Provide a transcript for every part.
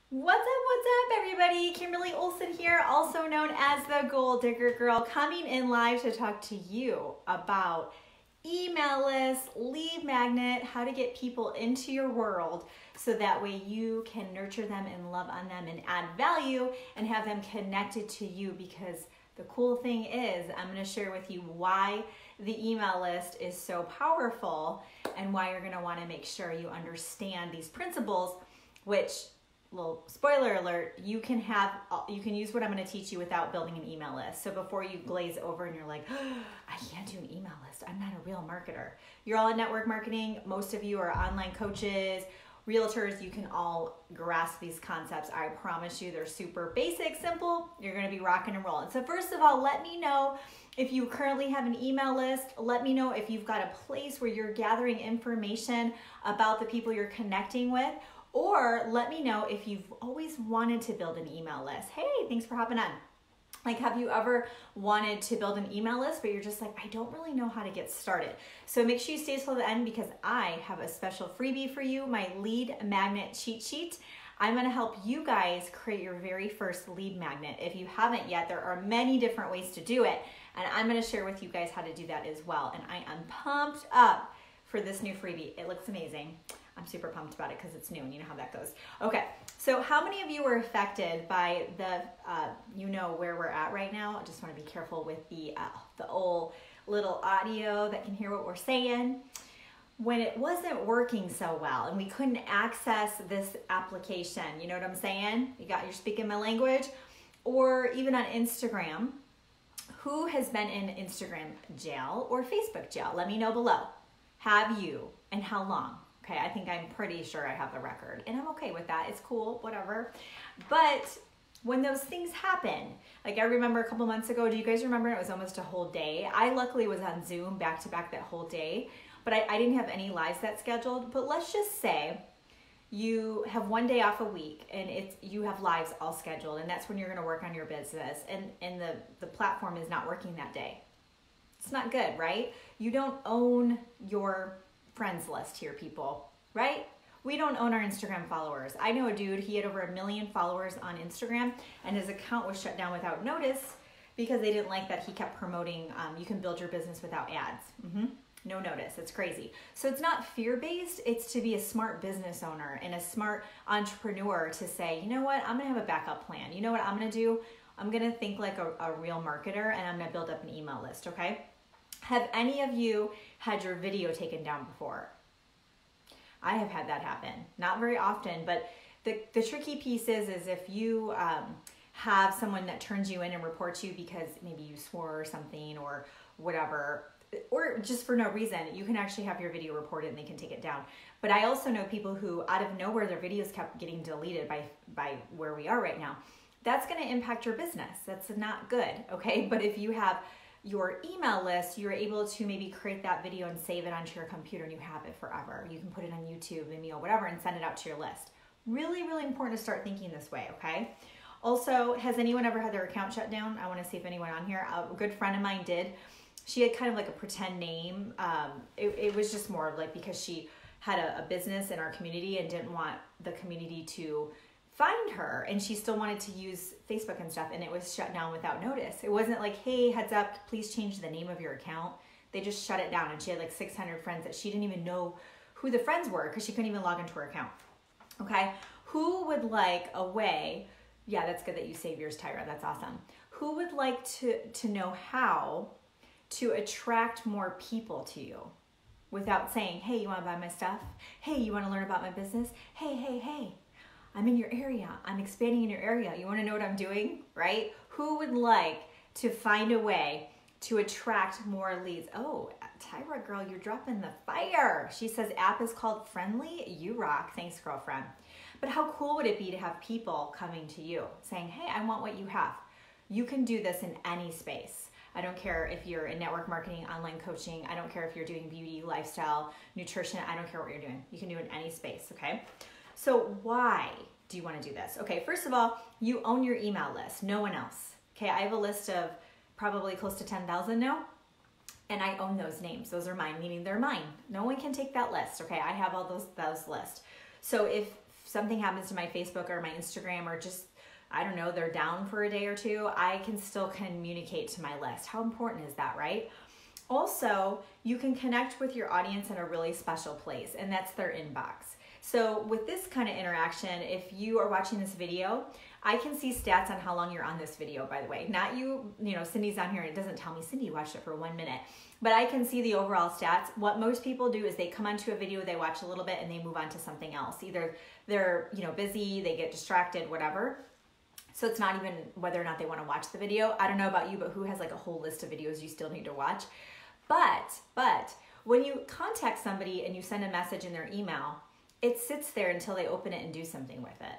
What's up, everybody? Kimberly Olson here, also known as the Goal Digger Girl, coming in live to talk to you about email list, lead magnet, how to get people into your world so that way you can nurture them and love on them and add value and have them connected to you. Because the cool thing is, I'm going to share with you why the email list is so powerful and why you're going to want to make sure you understand these principles, which, little spoiler alert, you can use what I'm going to teach you without building an email list. So before you glaze over and you're like, oh, I can't do an email list, I'm not a real marketer. You're all in network marketing. Most of you are online coaches, realtors. You can all grasp these concepts. I promise you, they're super basic, simple. You're going to be rocking and rolling. So first of all, let me know if you currently have an email list. Let me know if you've got a place where you're gathering information about the people you're connecting with. Or let me know if you've always wanted to build an email list. Hey, thanks for hopping on. Like, have you ever wanted to build an email list, but you're just like, I don't really know how to get started? So make sure you stay till the end because I have a special freebie for you, my lead magnet cheat sheet. I'm going to help you guys create your very first lead magnet. If you haven't yet, there are many different ways to do it. And I'm going to share with you guys how to do that as well. And I am pumped up for this new freebie. It looks amazing. I'm super pumped about it because it's new and you know how that goes. Okay, so how many of you were affected by the, you know where we're at right now? I just want to be careful with the old little audio that can hear what we're saying. When it wasn't working so well and we couldn't access this application, you know what I'm saying? You're speaking my language. Or even on Instagram, who has been in Instagram jail or Facebook jail? Let me know below. Have you, and how long? Okay, I'm pretty sure I have the record, and I'm okay with that. It's cool, whatever. But when those things happen, like I remember a couple months ago, do you guys remember? It was almost a whole day. I luckily was on Zoom back to back that whole day, but I didn't have any lives that scheduled. But let's just say you have one day off a week and you have lives all scheduled, and that's when you're gonna work on your business, and the platform is not working that day. It's not good, right? You don't own your friends list here, people, right? We don't own our Instagram followers. I know a dude, he had over 1 million followers on Instagram and his account was shut down without notice because they didn't like that he kept promoting, you can build your business without ads. No notice, it's crazy. So it's not fear-based, it's to be a smart business owner and a smart entrepreneur to say, you know what, I'm gonna have a backup plan. You know what I'm gonna do? I'm gonna think like a real marketer and I'm gonna build up an email list, okay? Have any of you had your video taken down before? I have had that happen. Not very often, but the tricky piece is if you have someone that turns you in and reports you because maybe you swore or something or whatever, or just for no reason, you can actually have your video reported and they can take it down. But I also know people who out of nowhere, their videos kept getting deleted by where we are right now. That's gonna impact your business. That's not good, okay? But if you have your email list, you're able to maybe create that video and save it onto your computer and you have it forever. You can put it on YouTube, Vimeo, whatever, and send it out to your list. Really, really important to start thinking this way, okay? Also, has anyone ever had their account shut down? I want to see if anyone on here, a good friend of mine did. She had kind of like a pretend name. It was just more like because she had a business in our community and didn't want the community to find her, and she still wanted to use Facebook and stuff, and it was shut down without notice. It wasn't like, hey, heads up, please change the name of your account. They just shut it down, and she had like 600 friends that she didn't even know who the friends were because she couldn't even log into her account. Okay, who would like a way, yeah, that's good that you save yours, Tyra, that's awesome. Who would like to know how to attract more people to you without saying, hey, you wanna buy my stuff? Hey, you wanna learn about my business? Hey, I'm in your area. I'm expanding in your area. You want to know what I'm doing, right? Who would like to find a way to attract more leads? Oh, Tyra girl, you're dropping the fire. She says app is called Friendly. You rock. Thanks, girlfriend. But how cool would it be to have people coming to you saying, hey, I want what you have. You can do this in any space. I don't care if you're in network marketing, online coaching. I don't care if you're doing beauty, lifestyle, nutrition. I don't care what you're doing. You can do it in any space, okay? So why do you want to do this? Okay, first of all, you own your email list, no one else. Okay, I have a list of probably close to 10,000 now, and I own those names. Those are mine, meaning they're mine. No one can take that list, okay? I have all those lists. So if something happens to my Facebook or my Instagram, or just, I don't know, they're down for a day or two, I can still communicate to my list. How important is that, right? Also, you can connect with your audience in a really special place, and that's their inbox. So with this kind of interaction, if you are watching this video, I can see stats on how long you're on this video, by the way. Not you, Cindy's on here and it doesn't tell me, Cindy watched it for 1 minute. But I can see the overall stats. What most people do is they come onto a video, they watch a little bit, and they move on to something else. Either they're busy, they get distracted, whatever. So it's not even whether or not they want to watch the video. I don't know about you, but who has like a whole list of videos you still need to watch? But when you contact somebody and you send a message in their email, it sits there until they open it and do something with it.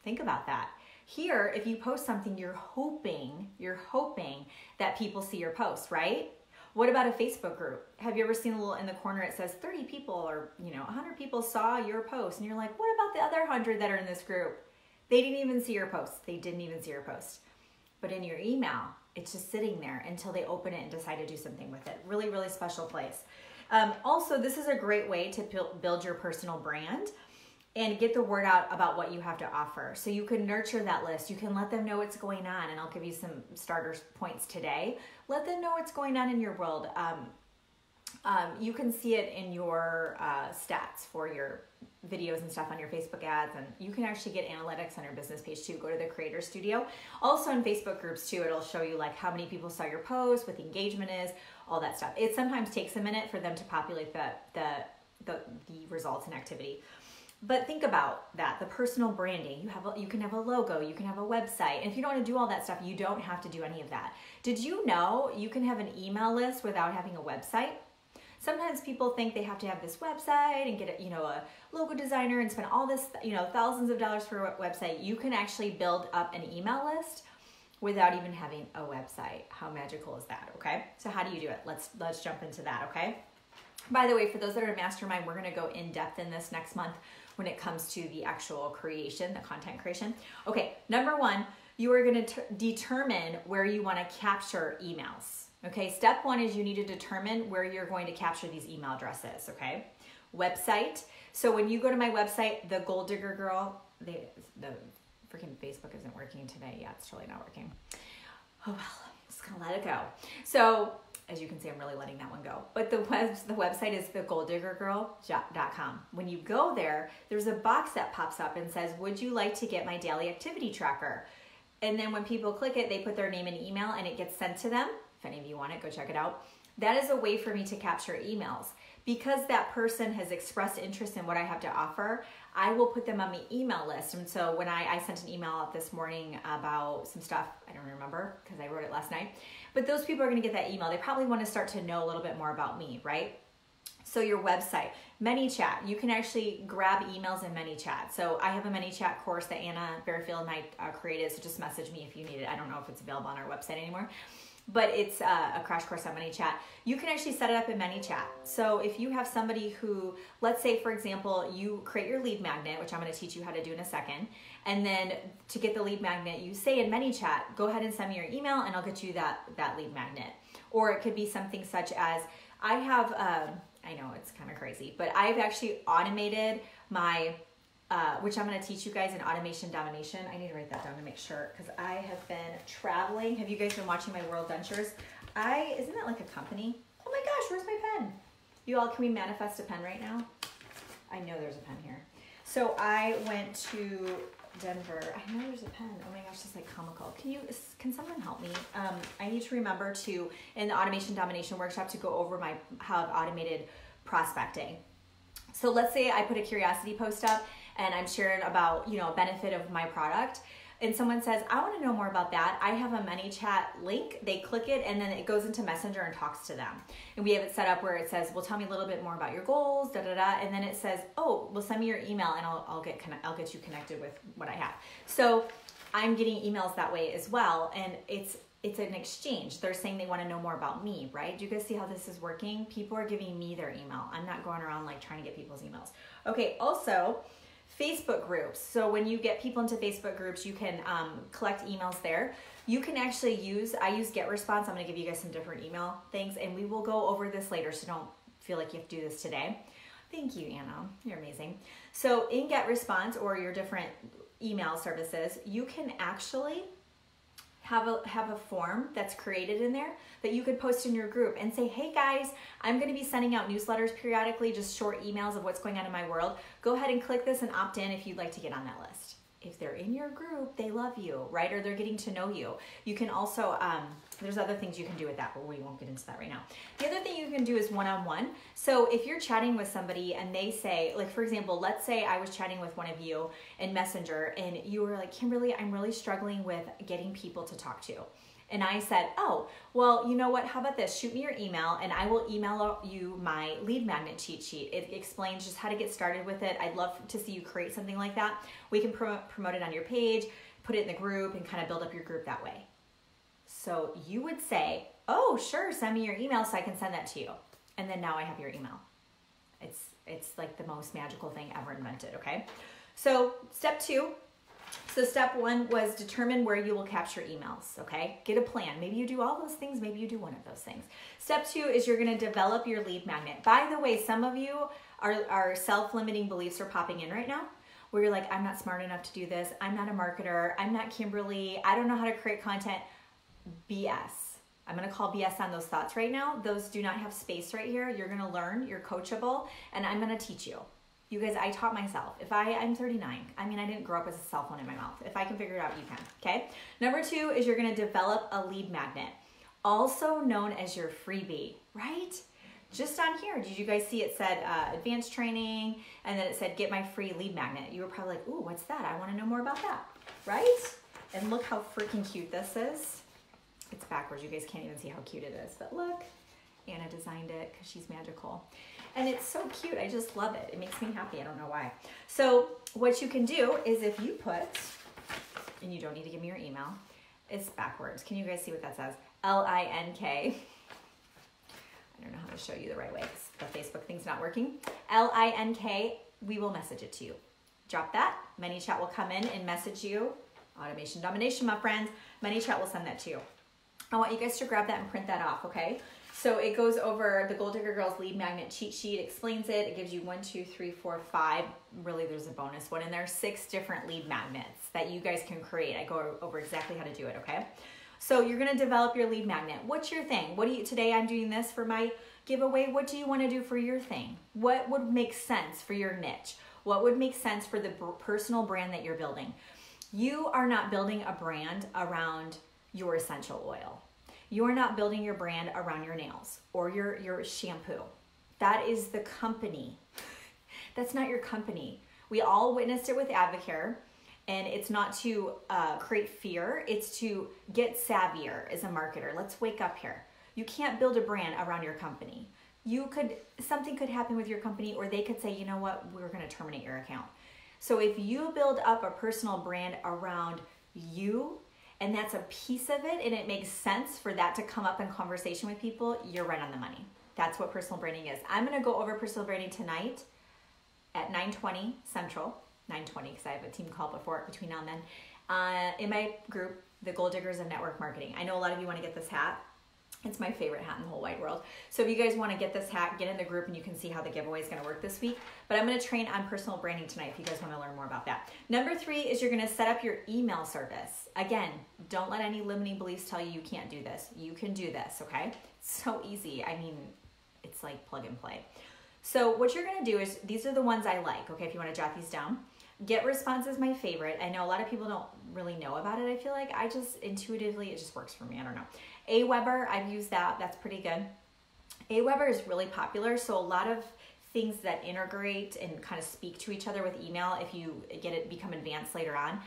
Think about that. Here, if you post something, you're hoping that people see your post, right? What about a Facebook group? Have you ever seen a little in the corner, it says 30 people or 100 people saw your post, and you're like, what about the other 100 that are in this group? They didn't even see your post. They didn't even see your post. But in your email, it's just sitting there until they open it and decide to do something with it. Really, really special place. Also, this is a great way to build your personal brand and get the word out about what you have to offer. So you can nurture that list. You can let them know what's going on, and I'll give you some starter points today. Let them know what's going on in your world. You can see it in your stats for your videos and stuff on your Facebook ads, and you can actually get analytics on your business page too. Go to the Creator Studio. Also in Facebook groups too, it'll show you like how many people saw your post, what the engagement is, all that stuff. It sometimes takes a minute for them to populate the results and activity. But think about that, the personal branding. You can have a logo, you can have a website. And if you don't want to do all that stuff, you don't have to do any of that. Did you know you can have an email list without having a website? Sometimes people think they have to have this website and get a logo designer and spend all this, thousands of dollars for a website. You can actually build up an email list without even having a website. How magical is that, okay? So how do you do it? Let's jump into that, okay? By the way, for those that are in Mastermind, we're gonna go in depth in this next month when it comes to the actual creation, the content creation. Okay, number one, you are gonna determine where you wanna capture emails. Okay, step one is you need to determine where you're going to capture these email addresses, okay? Website. So when you go to my website, The Goal Digger Girl, the freaking Facebook isn't working today. Yeah, it's totally not working. Oh well, I'm just gonna let it go. So as you can see, I'm really letting that one go. But the website is thegoaldiggergirl.com. When you go there, there's a box that pops up and says, would you like to get my daily activity tracker? And then when people click it, they put their name and email and it gets sent to them. If any of you want it, go check it out. That is a way for me to capture emails. Because that person has expressed interest in what I have to offer, I will put them on my email list. And so when I sent an email out this morning about some stuff, I don't remember because I wrote it last night, but those people are gonna get that email. They probably wanna start to know a little bit more about me, right? So your website, ManyChat, you can actually grab emails in ManyChat. So I have a ManyChat course that Anna Bearfield and I created, so just message me if you need it. I don't know if it's available on our website anymore, but it's a crash course on ManyChat. You can actually set it up in ManyChat. So if you have somebody who, let's say for example, you create your lead magnet, which I'm gonna teach you how to do in a second, and then to get the lead magnet, you say in ManyChat, go ahead and send me your email and I'll get you that lead magnet. Or it could be something such as, I have, I know it's kind of crazy, but I've actually automated my, which I'm going to teach you guys in Automation Domination. I need to write that down to make sure, because I have been traveling. Have you guys been watching my World Ventures? Isn't that like a company? Oh my gosh, where's my pen? You all, can we manifest a pen right now? I know there's a pen here. So I went to Denver. I know there's a pen. Oh my gosh, this is like comical. Can someone help me? I need to remember to, in the Automation Domination workshop, to go over how I've automated prospecting. So let's say I put a curiosity post up and I'm sharing about, a benefit of my product, and someone says, I want to know more about that. I have a ManyChat link. They click it and then it goes into Messenger and talks to them. And we have it set up where it says, well, tell me a little bit more about your goals, and then it says, oh, well, send me your email and I'll get you connected with what I have. So I'm getting emails that way as well, and it's an exchange. They're saying they want to know more about me, right? Do you guys see how this is working? People are giving me their email. I'm not going around like trying to get people's emails. Okay, also, Facebook groups. So when you get people into Facebook groups, you can collect emails there. You can actually I use GetResponse. I'm gonna give you guys some different email things, and we will go over this later, so don't feel like you have to do this today. Thank you, Anna. You're amazing. So in GetResponse or your different email services, you can actually have a form that's created in there that you could post in your group and say, hey guys, I'm going to be sending out newsletters periodically, just short emails of what's going on in my world. Go ahead and click this and opt in if you'd like to get on that list. If they're in your group, they love you, right? Or they're getting to know you. You can also, there's other things you can do with that, but we won't get into that right now. The other thing you can do is one-on-one. So if you're chatting with somebody and they say, like for example, let's say I was chatting with one of you in Messenger and you were like, Kimberly, I'm really struggling with getting people to talk to. And I said, oh, well, you know what? How about this? Shoot me your email and I will email you my lead magnet cheat sheet. It explains just how to get started with it. I'd love to see you create something like that. We can promote it on your page, put it in the group, and kind of build up your group that way. So you would say, oh, sure, send me your email so I can send that to you. And then now I have your email. It's like the most magical thing ever invented, okay? So step 2. So step 1 was determine where you will capture emails, okay? Get a plan. Maybe you do all those things, maybe you do one of those things. Step 2 is you're gonna develop your lead magnet. By the way, some of you are self-limiting beliefs are popping in right now where you're like, I'm not smart enough to do this. I'm not a marketer. I'm not Kimberly. I don't know how to create content. BS. I'm gonna call BS on those thoughts right now. Those do not have space right here. You're gonna learn, you're coachable, and I'm gonna teach you. You guys, I taught myself. I'm 39. I mean, I didn't grow up with a cell phone in my mouth. If I can figure it out, you can, okay? Number 2 is you're gonna develop a lead magnet, also known as your freebie, right? Just on here, did you guys see it said advanced training, and then it said get my free lead magnet. You were probably like, ooh, what's that? I wanna know more about that, right? And look how freaking cute this is. It's backwards, you guys can't even see how cute it is, but look, Anna designed it because she's magical. And it's so cute, I just love it. It makes me happy, I don't know why. So what you can do is if you put, and you don't need to give me your email, it's backwards. Can you guys see what that says? L-I-N-K. I don't know how to show you the right way because the Facebook thing's not working. L-I-N-K, we will message it to you. Drop that, ManyChat will come in and message you. Automation domination, my friends. ManyChat will send that to you. I want you guys to grab that and print that off, okay? So it goes over the Goal Digger Girls lead magnet cheat sheet, explains it. It gives you 1, 2, 3, 4, 5. Really, there's a bonus one. And there are 6 different lead magnets that you guys can create. I go over exactly how to do it, okay? So you're gonna develop your lead magnet. What's your thing? Today I'm doing this for my giveaway. What do you wanna do for your thing? What would make sense for your niche? What would make sense for the personal brand that you're building? You are not building a brand around your essential oil. You are not building your brand around your nails or your shampoo. That is the company. That's not your company. We all witnessed it with Advocare, and it's not to create fear, it's to get savvier as a marketer. Let's wake up here. You can't build a brand around your company. Something could happen with your company, or they could say, you know what, we're gonna terminate your account. So if you build up a personal brand around you, and that's a piece of it, and it makes sense for that to come up in conversation with people, you're right on the money. That's what personal branding is. I'm gonna go over personal branding tonight at 9:20 Central, 9:20 because I have a team call between now and then, in my group, the Goal Diggers of Network Marketing. I know a lot of you wanna get this hat. It's my favorite hat in the whole wide world. So if you guys want to get this hat, get in the group and you can see how the giveaway is going to work this week. But I'm going to train on personal branding tonight if you guys want to learn more about that. Number 3 is you're going to set up your email service. Again, don't let any limiting beliefs tell you can't do this. You can do this, okay? It's so easy. I mean, it's like plug and play. So what you're going to do is, these are the ones I like, okay, if you want to jot these down. GetResponse is my favorite. I know a lot of people don't really know about it, I feel like. I just intuitively, it just works for me. I don't know. Aweber, I've used that. That's pretty good. Aweber is really popular, so a lot of things that integrate and kind of speak to each other with email, if you get it become advanced later on,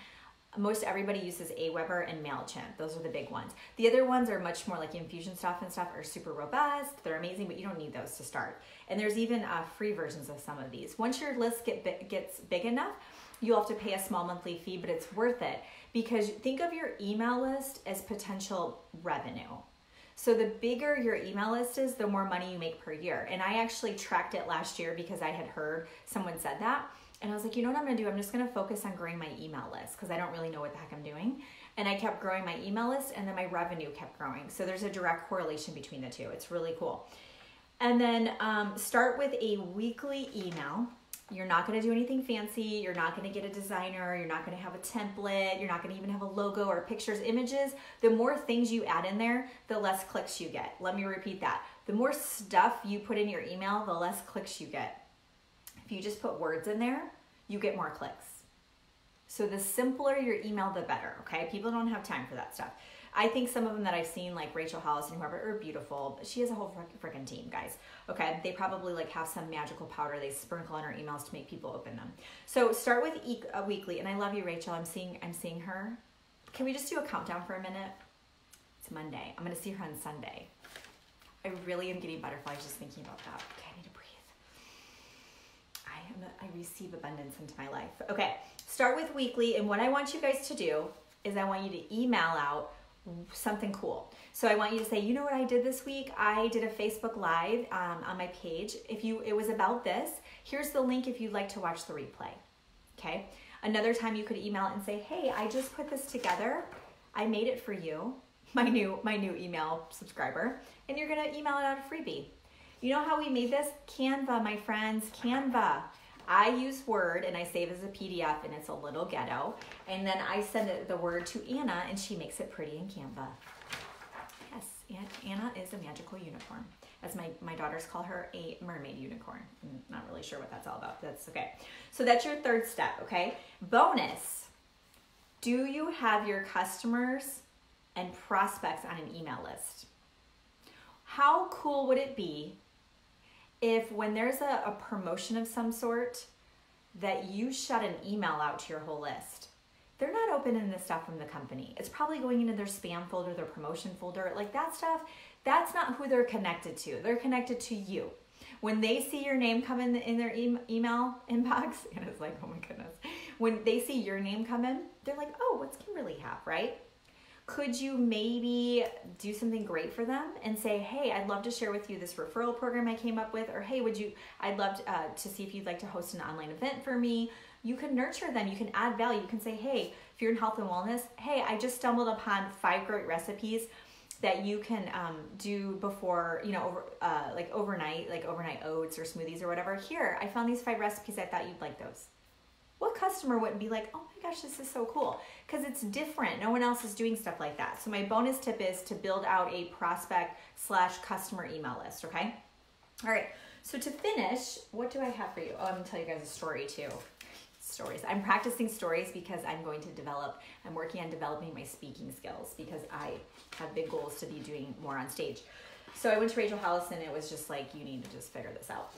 most everybody uses Aweber and MailChimp. Those are the big ones. The other ones are much more like Infusionsoft and stuff, are super robust. They're amazing, but you don't need those to start. And there's even free versions of some of these. Once your list gets big enough, you'll have to pay a small monthly fee, but it's worth it because think of your email list as potential revenue. So the bigger your email list is, the more money you make per year. And I actually tracked it last year because I had heard someone said that. And I was like, you know what I'm gonna do? I'm just gonna focus on growing my email list because I don't really know what the heck I'm doing. And I kept growing my email list and then my revenue kept growing. So there's a direct correlation between the two. It's really cool. And then start with a weekly email. You're not going to do anything fancy. You're not going to get a designer. You're not going to have a template. You're not going to even have a logo or pictures, images. The more things you add in there, the less clicks you get. Let me repeat that. The more stuff you put in your email, the less clicks you get. If you just put words in there, you get more clicks. So the simpler your email, the better, okay? People don't have time for that stuff. I think some of them that I've seen, like Rachel Hollis and whoever, are beautiful. She has a whole freaking team, guys. Okay, they probably like have some magical powder they sprinkle on her emails to make people open them. So start with a weekly, and I love you, Rachel. I'm seeing her. Can we just do a countdown for a minute? It's Monday. I'm gonna see her on Sunday. I really am getting butterflies just thinking about that. Okay, I need to breathe. I receive abundance into my life. Okay, start with weekly, and what I want you guys to do is I want you to email out something cool. So I want you to say, you know what I did this week? I did a Facebook Live on my page. It was about this. Here's the link if you'd like to watch the replay. Okay. Another time you could email it and say, hey, I just put this together. I made it for you, my new email subscriber, and you're gonna email it out a freebie. You know how we made this? Canva, my friends, Canva. I use Word and I save as a PDF, and it's a little ghetto. And then I send the Word to Anna and she makes it pretty in Canva. Yes, Anna is a magical unicorn. As my daughters call her, a mermaid unicorn. I'm not really sure what that's all about, but that's okay. So that's your third step, okay? Bonus. Do you have your customers and prospects on an email list? How cool would it be if when there's a promotion of some sort that you shut an email out to your whole list? They're not opening this stuff from the company. It's probably going into their spam folder, their promotion folder, like that stuff. That's not who they're connected to. They're connected to you. When they see your name come in their email inbox, and it's like, oh my goodness. When they see your name come in, they're like, oh, what's Kimberly have, right? Could you maybe do something great for them and say, hey, I'd love to share with you this referral program I came up with, or hey, I'd love to see if you'd like to host an online event for me. You can nurture them, you can add value. You can say, hey, if you're in health and wellness, hey, I just stumbled upon 5 great recipes that you can do before, like overnight oats or smoothies or whatever. Here, I found these 5 recipes, I thought you'd like those. What customer wouldn't be like, oh my gosh, this is so cool? Because it's different. No one else is doing stuff like that. So my bonus tip is to build out a prospect/customer email list, okay? All right, so to finish, what do I have for you? Oh, I'm gonna tell you guys a story too. Stories. I'm practicing stories because I'm working on developing my speaking skills because I have big goals to be doing more on stage. So I went to Rachel Hollis and it was just like, you need to just figure this out.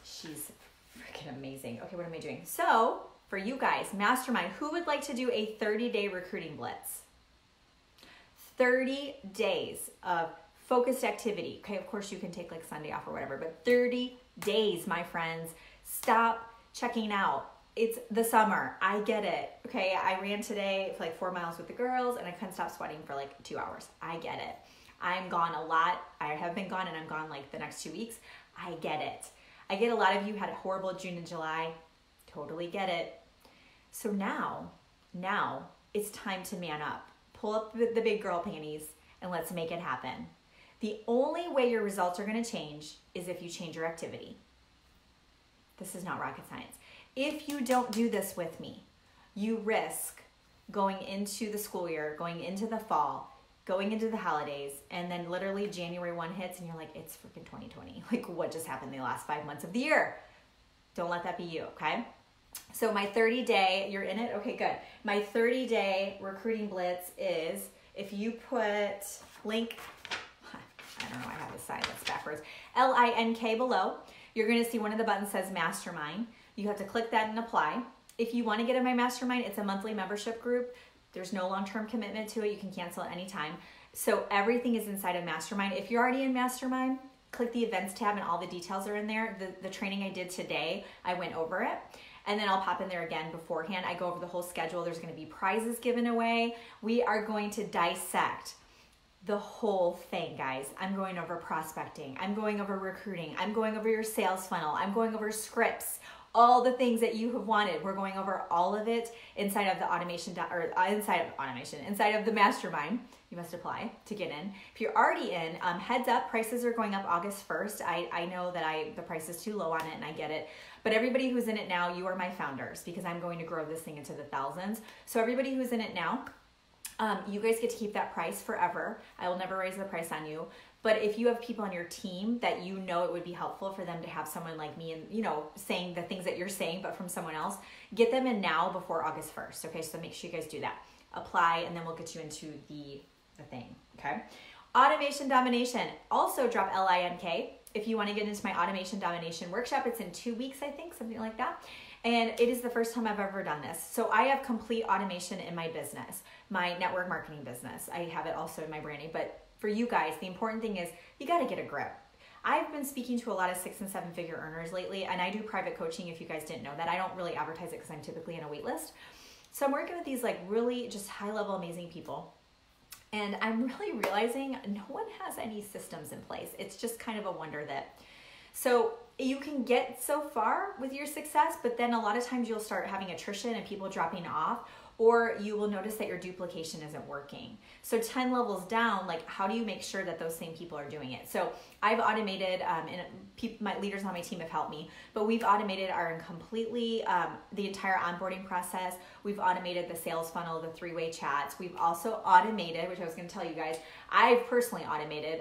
She's freaking amazing. Okay, what am I doing? So for you guys, mastermind, who would like to do a 30-day recruiting blitz? 30 days of focused activity. Okay, of course you can take like Sunday off or whatever, but 30 days, my friends. Stop checking out. It's the summer. I get it. Okay, I ran today for like 4 miles with the girls and I couldn't stop sweating for like 2 hours. I get it. I'm gone a lot. I have been gone and I'm gone like the next 2 weeks. I get it. I get a lot of you had a horrible June and July. Totally get it. So now it's time to man up. Pull up the big girl panties and let's make it happen. The only way your results are going to change is if you change your activity. This is not rocket science. If you don't do this with me, you risk going into the school year, going into the fall, going into the holidays, and then literally January 1 hits and you're like, it's freaking 2020. Like, what just happened the last 5 months of the year? Don't let that be you, okay? So my 30-day, you're in it? Okay, good. My 30-day recruiting blitz is, if you put link, I don't know, I have a sign that's backwards, LINK below, you're gonna see one of the buttons says mastermind. You have to click that and apply. If you wanna get in my mastermind, it's a monthly membership group. There's no long-term commitment to it. You can cancel at any time. So everything is inside of Mastermind. If you're already in Mastermind, click the events tab and all the details are in there. The training I did today, I went over it. And then I'll pop in there again beforehand. I go over the whole schedule. There's gonna be prizes given away. We are going to dissect the whole thing, guys. I'm going over prospecting. I'm going over recruiting. I'm going over your sales funnel. I'm going over scripts, all the things that you have wanted. We're going over all of it inside of the inside of the mastermind. You must apply to get in. If you're already in, heads up, prices are going up August 1st. I know that the price is too low on it, and I get it. But everybody who's in it now, you are my founders, because I'm going to grow this thing into the thousands. So everybody who's in it now, you guys get to keep that price forever. I will never raise the price on you. But if you have people on your team that you know it would be helpful for them to have someone like me and, saying the things that you're saying, but from someone else, get them in now before August 1st. Okay, so make sure you guys do that. Apply, and then we'll get you into the thing, okay? Automation Domination. Also drop LINK if you want to get into my Automation Domination workshop. It's in 2 weeks, I think, something like that. And it is the first time I've ever done this. So I have complete automation in my business, my network marketing business. I have it also in my branding, but for you guys, the important thing is you got to get a grip. I've been speaking to a lot of 6 and 7 figure earners lately, and I do private coaching if you guys didn't know that. I don't really advertise it because I'm typically in a wait list. So I'm working with these like really just high level amazing people. And I'm really realizing no one has any systems in place. It's just kind of a wonder that. So you can get so far with your success, but then a lot of times you'll start having attrition and people dropping off, or you will notice that your duplication isn't working. So 10 levels down, like how do you make sure that those same people are doing it? So I've automated, and my leaders on my team have helped me, but we've automated the entire onboarding process. We've automated the sales funnel, the 3-way chats. We've also automated, which I was gonna tell you guys, I've personally automated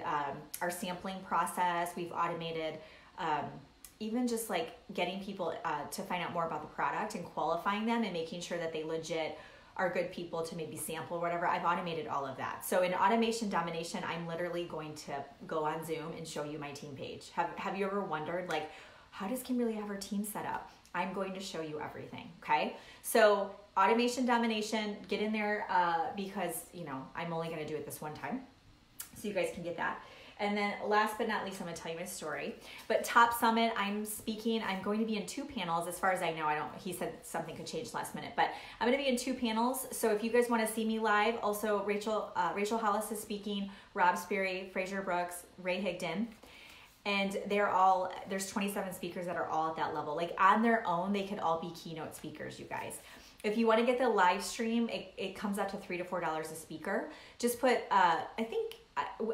our sampling process. We've automated even just like getting people to find out more about the product and qualifying them and making sure that they legit are good people to maybe sample or whatever. I've automated all of that. So in Automation Domination, I'm literally going to go on Zoom and show you my team page. Have you ever wondered, like, how does Kimberly have her team set up? I'm going to show you everything, okay? So Automation Domination, get in there because, I'm only going to do it this one time. So you guys can get that. And then last but not least, I'm going to tell you my story. But Top Summit, I'm going to be in 2 panels. As far as I know, he said something could change last minute, but I'm going to be in 2 panels. So if you guys want to see me live, also Rachel Hollis is speaking, Rob Sperry, Fraser Brooks, Ray Higdon. And there's 27 speakers that are all at that level. Like on their own, they could all be keynote speakers, you guys. If you want to get the live stream, it comes out to $3 to $4 a speaker. Just put, I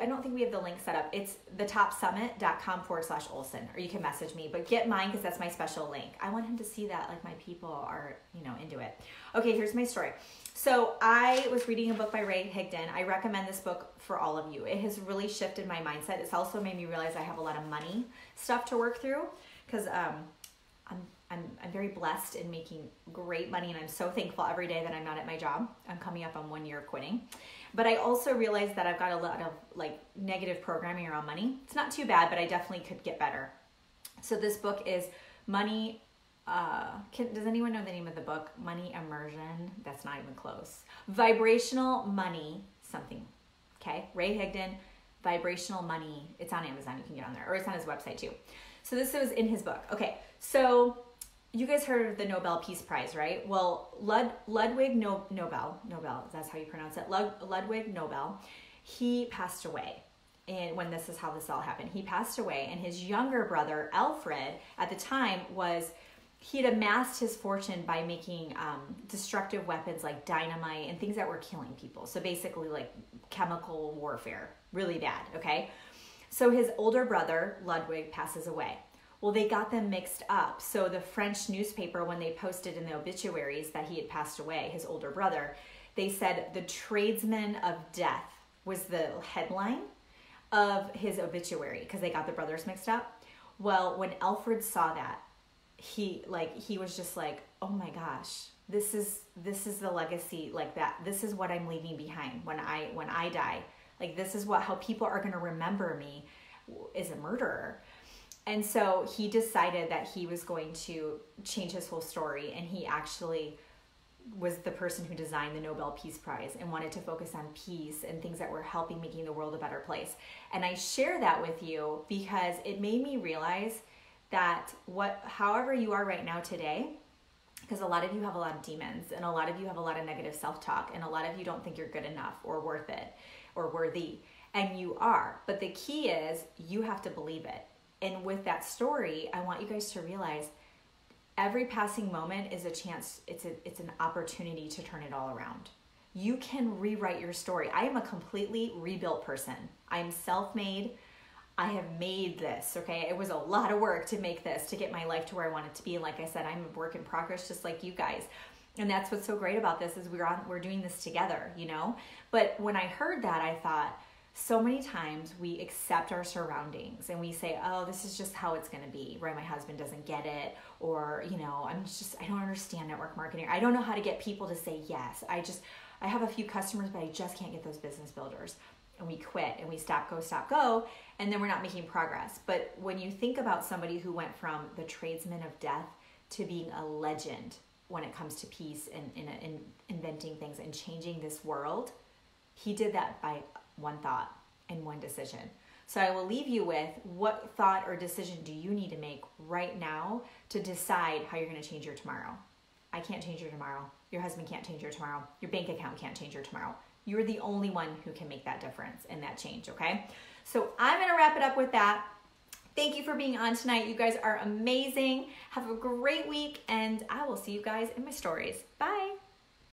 don't think we have the link set up. It's thetopsummit.com/Olson, or you can message me, but get mine because that's my special link. I want him to see that like my people are, into it. Okay, here's my story. So I was reading a book by Ray Higdon. I recommend this book for all of you. It has really shifted my mindset. It's also made me realize I have a lot of money stuff to work through because I'm very blessed in making great money, and I'm so thankful every day that I'm not at my job. I'm coming up on 1 year of quitting. But I also realized that I've got a lot of like negative programming around money. It's not too bad, but I definitely could get better. So this book is Money. Does anyone know the name of the book? Money Immersion. That's not even close. Vibrational Money something. Okay, Ray Higdon, Vibrational Money. It's on Amazon. You can get on there, or it's on his website too. So this was in his book. Okay, so you guys heard of the Nobel Peace Prize, right? Well, Ludwig Nobel, that's how you pronounce it, Ludwig Nobel, he passed away. And when this is how this all happened, he passed away, and his younger brother, Alfred, at the time he had amassed his fortune by making destructive weapons like dynamite and things that were killing people. So basically like chemical warfare, really bad, okay? So his older brother, Ludwig, passes away. Well, they got them mixed up. So the French newspaper, when they posted in the obituaries that he had passed away, his older brother, they said the tradesman of death was the headline of his obituary because they got the brothers mixed up. Well, when Alfred saw that, he was just like, oh my gosh, this is the legacy, like that. This is what I'm leaving behind when I die. Like this is how people are going to remember me as a murderer. And so he decided that he was going to change his whole story, and he actually was the person who designed the Nobel Peace Prize and wanted to focus on peace and things that were helping making the world a better place. And I share that with you because it made me realize that however you are right now today, because a lot of you have a lot of demons and a lot of you have a lot of negative self-talk and a lot of you don't think you're good enough or worth it or worthy, and you are. But the key is you have to believe it. And with that story, I want you guys to realize every passing moment is a chance, it's an opportunity to turn it all around. You can rewrite your story. I am a completely rebuilt person. I am self-made. I have made this, okay? It was a lot of work to make this, to get my life to where I want it to be. And like I said, I'm a work in progress just like you guys. And that's what's so great about this is we're doing this together, you know? But when I heard that, I thought, so many times we accept our surroundings and we say, oh, this is just how it's going to be, right? My husband doesn't get it. Or, you know, I don't understand network marketing. I don't know how to get people to say yes. I have a few customers, but I just can't get those business builders. And we quit and we stop, go. And then we're not making progress. But when you think about somebody who went from the tradesman of death to being a legend when it comes to peace and inventing things and changing this world, he did that by one thought and one decision. So I will leave you with, what thought or decision do you need to make right now to decide how you're going to change your tomorrow? I can't change your tomorrow. Your husband can't change your tomorrow. Your bank account can't change your tomorrow. You're the only one who can make that difference and that change, okay? So I'm going to wrap it up with that. Thank you for being on tonight. You guys are amazing. Have a great week, and I will see you guys in my stories. Bye.